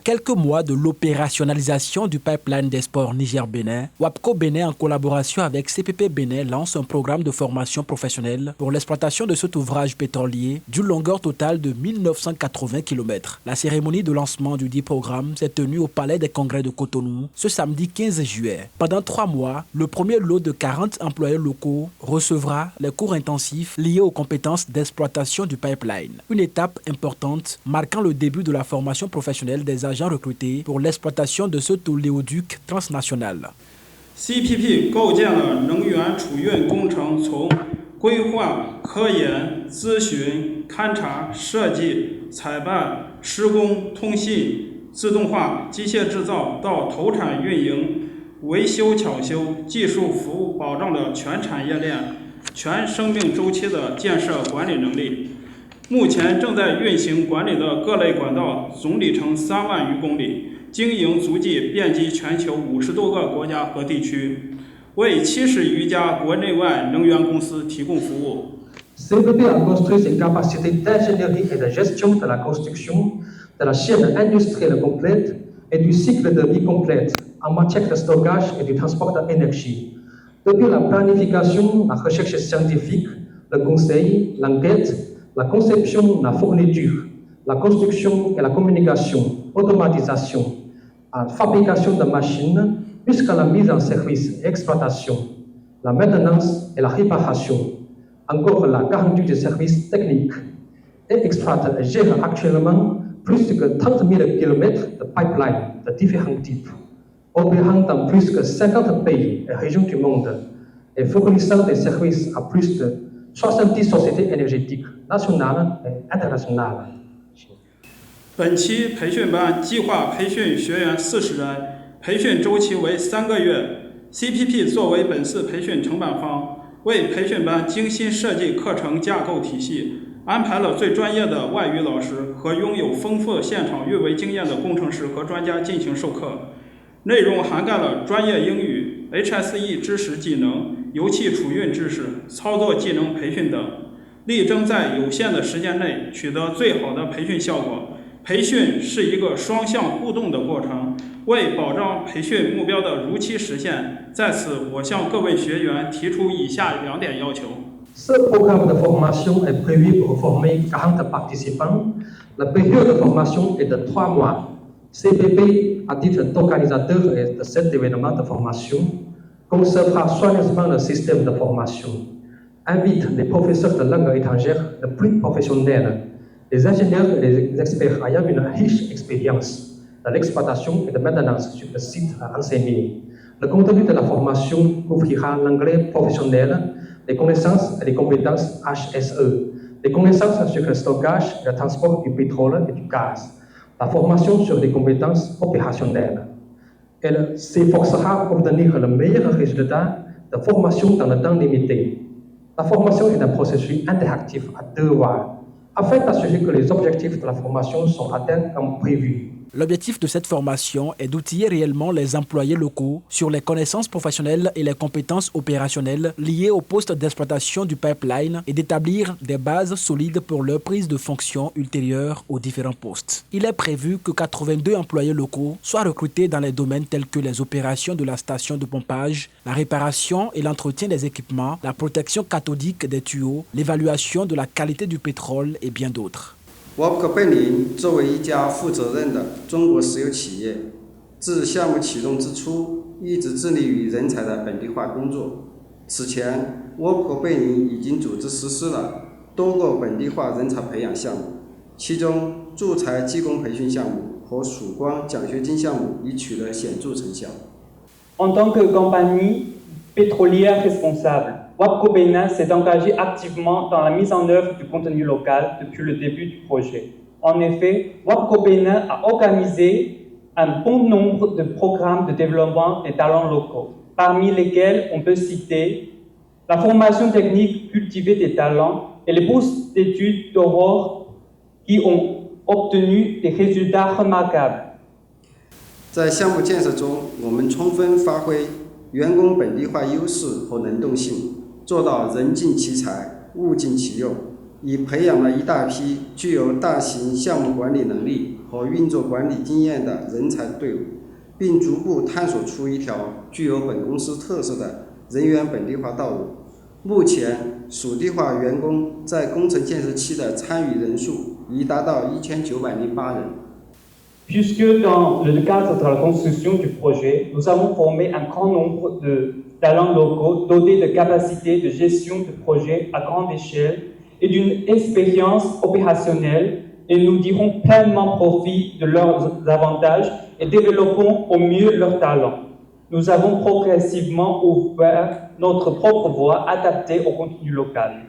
quelques mois de l'opérationnalisation du pipeline des sports Niger-Bénin, WAPCO Bénin, en collaboration avec CPP Bénin, lance un programme de formation professionnelle pour l'exploitation de cet ouvrage pétrolier d'une longueur totale de 1980 km. La cérémonie de lancement du dit programme s'est tenue au Palais des Congrès de Cotonou ce samedi 15 juillet. Pendant 3 mois, le premier lot de 40 employés locaux recevra les cours intensifs liés aux compétences d'exploitation du pipeline. Une étape importante marquant le début de la formation professionnelle des agents recrutés pour l'exploitation de ce oléoduc transnational. CPP 构建了能源储运工程从规划、科研、咨询、勘察、设计、采办、施工、通信、自动化、机械制造到投产运营、维修抢修、技术服务保障的全产业链、全生命周期的建设管理能力。目前正在运行管理的各类管道总里程3万余公里，经营足迹遍及全球50多个国家和地区，为70余家国内外能源公司提供服务。CPP a construit ses capacités d'ingénierie et de gestion de la construction, de la chaîne industrielle complète et du cycle de vie complète en matière de stockage et du transport d'énergie. Depuis la planification, la recherche scientifique, le conseil, l'enquête, la conception, la fourniture, la construction et la communication, automatisation, la fabrication de machines, jusqu'à la mise en service et exploitation, la maintenance et la réparation, encore la garantie des services techniques, et exploite et gère actuellement plus que 30 000 km de pipelines de différents types, opérant dans plus que 50 pays et régions du monde, et fournissant des services à plus de 70 sociétés énergétiques nationales et internationales. 本期培训班计划培训学员40人，培训周期为3个月。CPP 作为本次培训承办方，为培训班精心设计课程架构体系，安排了最专业的外语老师和拥有丰富现场运维经验的工程师和专家进行授课。内容涵盖了专业英语、HSE 知识技能、油气储运知识、操作技能培训等，力争在有限的时间内取得最好的培训效果。培训是一个双向互动的过程，为保障培训目标的如期实现，在此我向各位学员提出以下2点要求。Ce programme de formation est prévu pour former 40 participants. La période de formation est de 3 mois. CPP, à titre d'organisateur de cet événement de formation, concevra soigneusement le système de formation, invite les professeurs de langue étrangère les plus professionnels, les ingénieurs et les experts ayant une riche expérience de l'exploitation et de maintenance sur le site à enseigner. Le contenu de la formation couvrira l'anglais professionnel, les connaissances et les compétences HSE, les connaissances sur le stockage et le transport du pétrole et du gaz, la formation sur les compétences opérationnelles. Elle s'efforcera d'obtenir le meilleur résultat de formation dans le temps limité. La formation est un processus interactif à 2 voies, afin d'assurer que les objectifs de la formation sont atteints comme prévu. L'objectif de cette formation est d'outiller réellement les employés locaux sur les connaissances professionnelles et les compétences opérationnelles liées au poste d'exploitation du pipeline et d'établir des bases solides pour leur prise de fonction ultérieure aux différents postes. Il est prévu que 82 employés locaux soient recrutés dans les domaines tels que les opérations de la station de pompage, la réparation et l'entretien des équipements, la protection cathodique des tuyaux, l'évaluation de la qualité du pétrole et bien d'autres. WAPCO 贝宁作为一家负责任的中国石油企业，自项目启动之初，一直致力于人才的本地化工作。此前 ，WAPCO 贝宁已经组织实施了多个本地化人才培养项目，其中铸材技工培训项目和曙光奖学金项目已取得显著成效。En tant que compagnie pétrolière responsable, WAPCO Bénin s'est engagé activement dans la mise en œuvre du contenu local depuis le début du projet. En effet, WAPCO Bénin a organisé un bon nombre de programmes de développement des talents locaux, parmi lesquels on peut citer la formation technique cultivée des talents et les bourses d'études d'Aurore qui ont obtenu des résultats remarquables. 在项目建设中，我们充分发挥员工本地化优势和能动性，做到人尽其才、物尽其用，已培养了一大批具有大型项目管理能力和运作管理经验的人才队伍，并逐步探索出一条具有本公司特色的人员本地化道路。目前，属地化员工在工程建设期的参与人数已达到1908人。Puisque dans le cadre de la construction du projet, nous avons formé un grand nombre de talents locaux dotés de capacités de gestion de projets à grande échelle et d'une expérience opérationnelle, et nous tirons pleinement profit de leurs avantages et développons au mieux leurs talents. Nous avons progressivement ouvert notre propre voie adaptée au contenu local.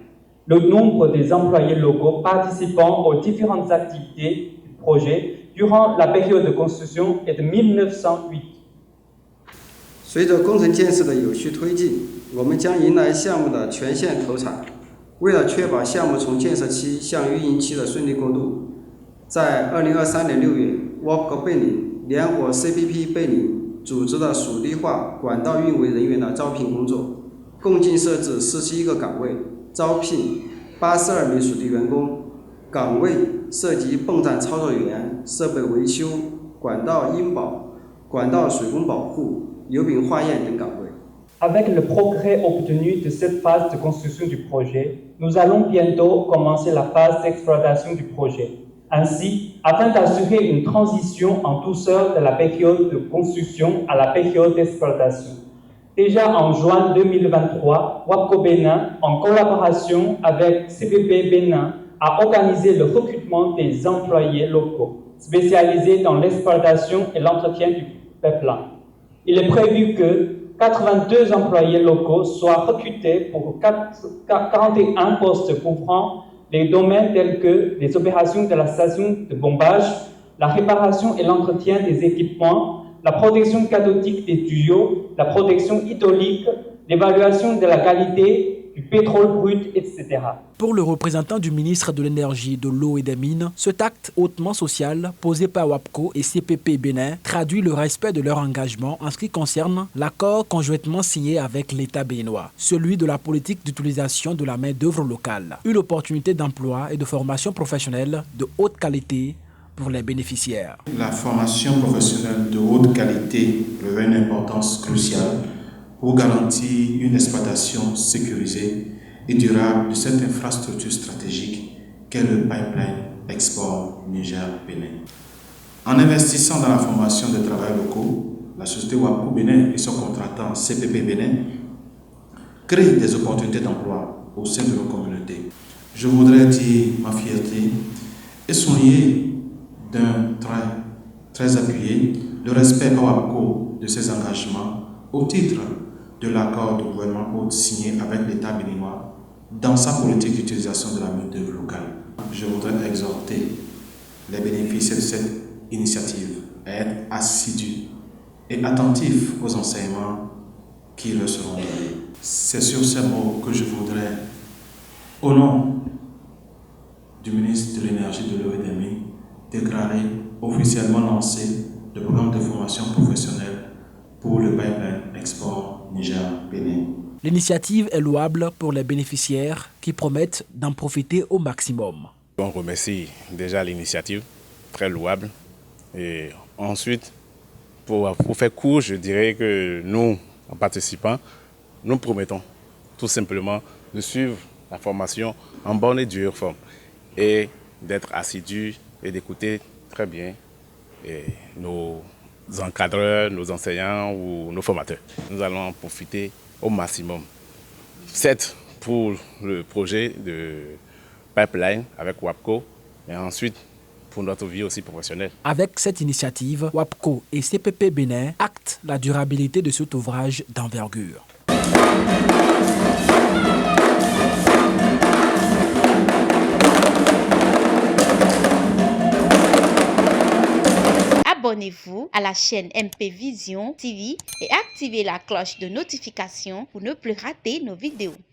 Le nombre des employés locaux participant aux différentes activités du projet durant la période de construction est de 1908. 随着工程建设的有序推进，我们将迎来项目的全线投产。为了确保项目从建设期向运营期的顺利过渡，在2023年6月 ，WAPCO 贝宁联合 CPP 贝宁组织了属地化管道运维人员的招聘工作，共计设置41个岗位，招聘82名属地员工。岗位涉及泵站操作员、设备维修、管道应保、管道水工保护、油品化验等岗位。Avec le progrès obtenu de cette phase de construction du projet, nous allons bientôt commencer la phase d'exploitation du projet. Ainsi, afin d'assurer une transition en douceur de la période de construction à la période d'exploitation. Déjà en juin 2023, WAPCO Bénin, en collaboration avec CPP Bénin, a organisé le recrutement des employés locaux spécialisés dans l'exploitation et l'entretien du pipeline. Il est prévu que 82 employés locaux soient recrutés pour 41 postes couvrant les domaines tels que les opérations de la station de bombage, la réparation et l'entretien des équipements, la protection cathodique des tuyaux, la protection hydraulique, l'évaluation de la qualité du pétrole brut, etc. Pour le représentant du ministre de l'Énergie, de l'Eau et des Mines, cet acte hautement social posé par WAPCO et CPP Bénin traduit le respect de leur engagement en ce qui concerne l'accord conjointement signé avec l'État béninois, celui de la politique d'utilisation de la main-d'œuvre locale, une opportunité d'emploi et de formation professionnelle de haute qualité pour les bénéficiaires. La formation professionnelle de haute qualité revêt une importance cruciale pour garantir une exploitation sécurisée et durable de cette infrastructure stratégique qu'est le pipeline export Niger-Bénin. En investissant dans la formation des travailleurs locaux, la société WAPCO Bénin et son contractant CPP Bénin créent des opportunités d'emploi au sein de nos communautés. Je voudrais dire ma fierté et souligner d'un trait très appuyé le respect par WAPCO de ses engagements au titre de l'accord de gouvernement hôte signé avec l'État béninois dans sa politique d'utilisation de la main-d'œuvre locale. Je voudrais exhorter les bénéficiaires de cette initiative à être assidus et attentifs aux enseignements qui leur seront donnés. C'est sur ces mots que je voudrais, au nom du ministre de l'Énergie, de l'Eau et des Mines, déclarer officiellement lancé le programme de formation professionnelle pour le pipeline export Niger-Bénin. L'initiative est louable pour les bénéficiaires qui promettent d'en profiter au maximum. On remercie déjà l'initiative, très louable. Et ensuite, pour faire court, je dirais que nous, en participant, nous promettons tout simplement de suivre la formation en bonne et due forme et d'être assidus et d'écouter très bien nos encadreurs, nos enseignants ou nos formateurs. Nous allons en profiter au maximum. Certes, pour le projet de pipeline avec WAPCO, et ensuite pour notre vie aussi professionnelle. Avec cette initiative, WAPCO et CPP Bénin actent la durabilité de cet ouvrage d'envergure. Abonnez-vous à la chaîne MP Vision TV et activez la cloche de notification pour ne plus rater nos vidéos.